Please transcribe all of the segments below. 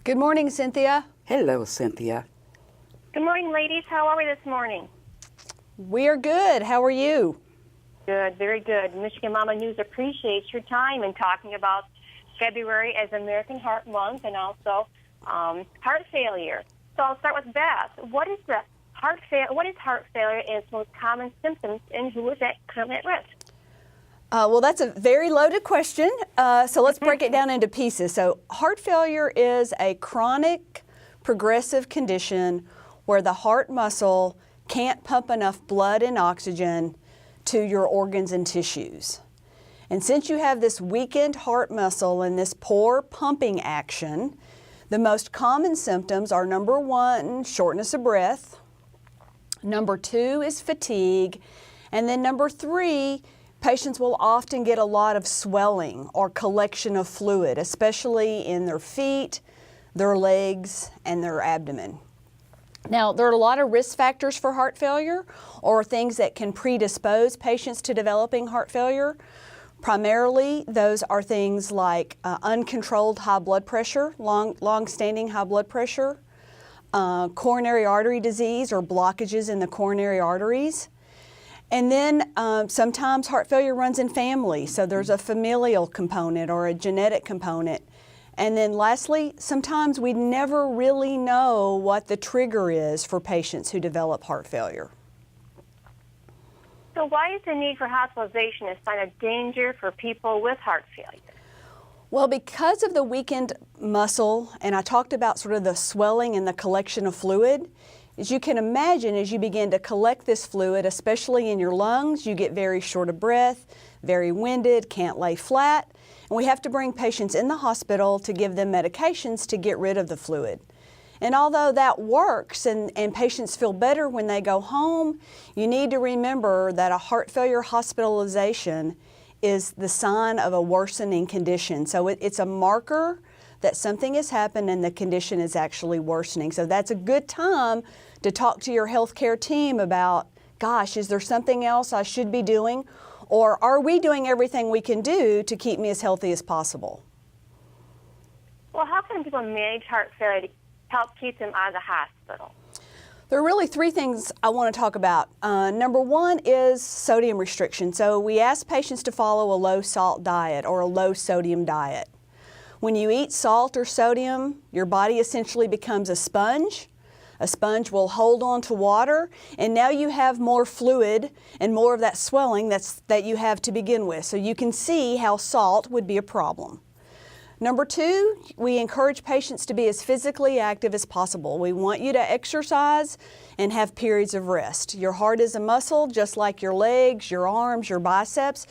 Good morning, Cynthia. Hello, Cynthia. Good morning, ladies. How are we this morning? We are good. How are you? Good, very good. Michigan Mama News appreciates your time in talking about February as American Heart Month and also heart failure. So I'll start with Beth. What is heart failure and its most common symptoms, and who is currently at risk? Well, that's a very loaded question. So let's break it down into pieces. So heart failure is a chronic progressive condition where the heart muscle can't pump enough blood and oxygen to your organs and tissues. And since you have this weakened heart muscle and this poor pumping action, the most common symptoms are number 1, shortness of breath. Number 2 is fatigue. And then number 3, patients will often get a lot of swelling or collection of fluid, especially in their feet, their legs, and their abdomen. Now, there are a lot of risk factors for heart failure or things that can predispose patients to developing heart failure. Primarily, those are things like uncontrolled high blood pressure, long-standing high blood pressure, coronary artery disease or blockages in the coronary arteries. And then sometimes heart failure runs in family, so there's a familial component or a genetic component. And then lastly, sometimes we never really know what the trigger is for patients who develop heart failure. So why is the need for hospitalization a sign of danger for people with heart failure? Well, because of the weakened muscle, and I talked about sort of the swelling and the collection of fluid, as you can imagine, as you begin to collect this fluid, especially in your lungs, you get very short of breath, very winded, can't lay flat. And we have to bring patients in the hospital to give them medications to get rid of the fluid. And although that works and patients feel better when they go home, you need to remember that a heart failure hospitalization is the sign of a worsening condition. So it's a marker that something has happened and the condition is actually worsening. So that's a good time to talk to your healthcare team about, gosh, is there something else I should be doing? Or are we doing everything we can do to keep me as healthy as possible? Well, how can people manage heart failure to help keep them out of the hospital? There are really 3 things I want to talk about. Number 1 is sodium restriction. So we ask patients to follow a low salt diet or a low sodium diet. When you eat salt or sodium, your body essentially becomes a sponge. A sponge will hold on to water, and now you have more fluid and more of that swelling that you have to begin with. So you can see how salt would be a problem. Number 2, we encourage patients to be as physically active as possible. We want you to exercise and have periods of rest. Your heart is a muscle, just like your legs, your arms, your biceps.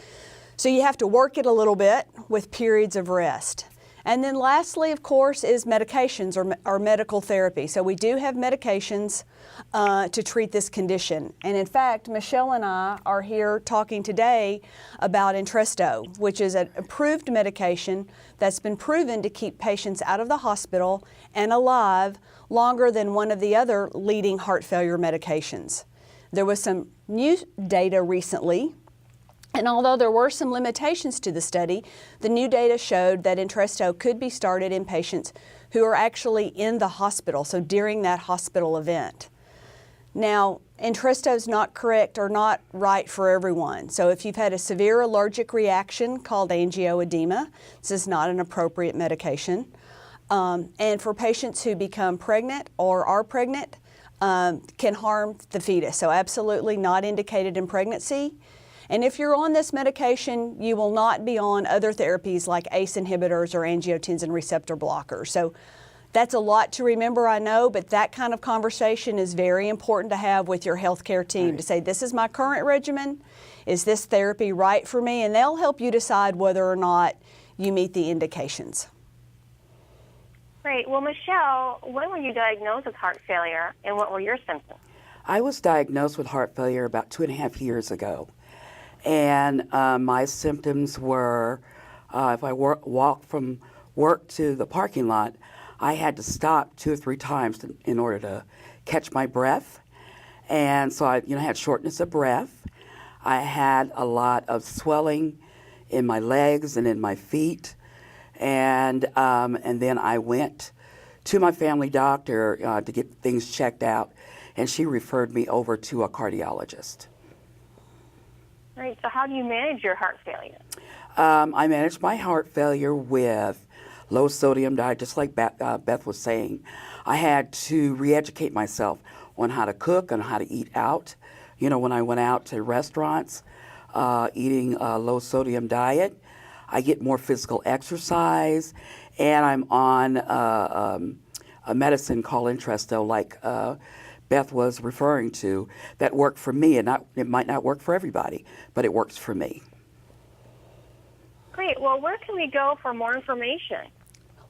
So you have to work it a little bit with periods of rest. And then lastly, of course, is medications or medical therapy. So we do have medications to treat this condition. And in fact, Michelle and I are here talking today about Entresto, which is an approved medication that's been proven to keep patients out of the hospital and alive longer than one of the other leading heart failure medications. There was some new data recently. And although there were some limitations to the study, the new data showed that Entresto could be started in patients who are actually in the hospital, so during that hospital event. Now, Entresto is not correct or not right for everyone. So if you've had a severe allergic reaction called angioedema, this is not an appropriate medication. And for patients who become pregnant or are pregnant, can harm the fetus. So absolutely not indicated in pregnancy. And if you're on this medication, you will not be on other therapies like ACE inhibitors or angiotensin receptor blockers. So that's a lot to remember, I know, but that kind of conversation is very important to have with your healthcare team to say, this is my current regimen. Is this therapy right for me? And they'll help you decide whether or not you meet the indications. Great. Well, Michelle, when were you diagnosed with heart failure and what were your symptoms? I was diagnosed with heart failure about 2.5 years ago. And my symptoms were, if I walked from work to the parking lot, I had to stop 2 or 3 times in order to catch my breath. And so I had shortness of breath. I had a lot of swelling in my legs and in my feet. And then I went to my family doctor to get things checked out, and she referred me over to a cardiologist. Right. So how do you manage your heart failure? I manage my heart failure with low sodium diet, just like Beth was saying. I had to re-educate myself on how to cook and how to eat out. You know, when I went out to restaurants, eating a low sodium diet, I get more physical exercise, and I'm on a medicine called Entresto, like Beth was referring to, that worked for me, and it might not work for everybody, but it works for me. Great. Well, where can we go for more information?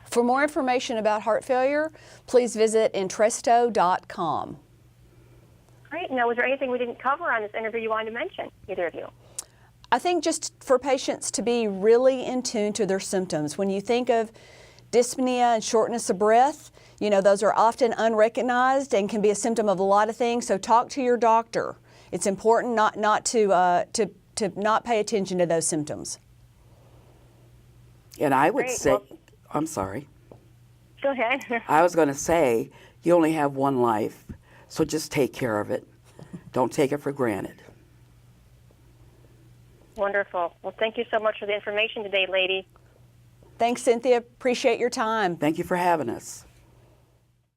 For more information about heart failure, please visit Entresto.com. Great. Now, was there anything we didn't cover on this interview you wanted to mention, either of you? I think just for patients to be really in tune to their symptoms. When you think of dyspnea and shortness of breath, you know, those are often unrecognized and can be a symptom of a lot of things, so talk to your doctor. It's important not to not pay attention to those symptoms. And I would Great. say, Well, I'm sorry. go ahead. I was going to say, you only have one life, so just take care of it. Don't take it for granted. Wonderful. Well, thank you so much for the information today, lady. Thanks, Cynthia. Appreciate your time. Thank you for having us.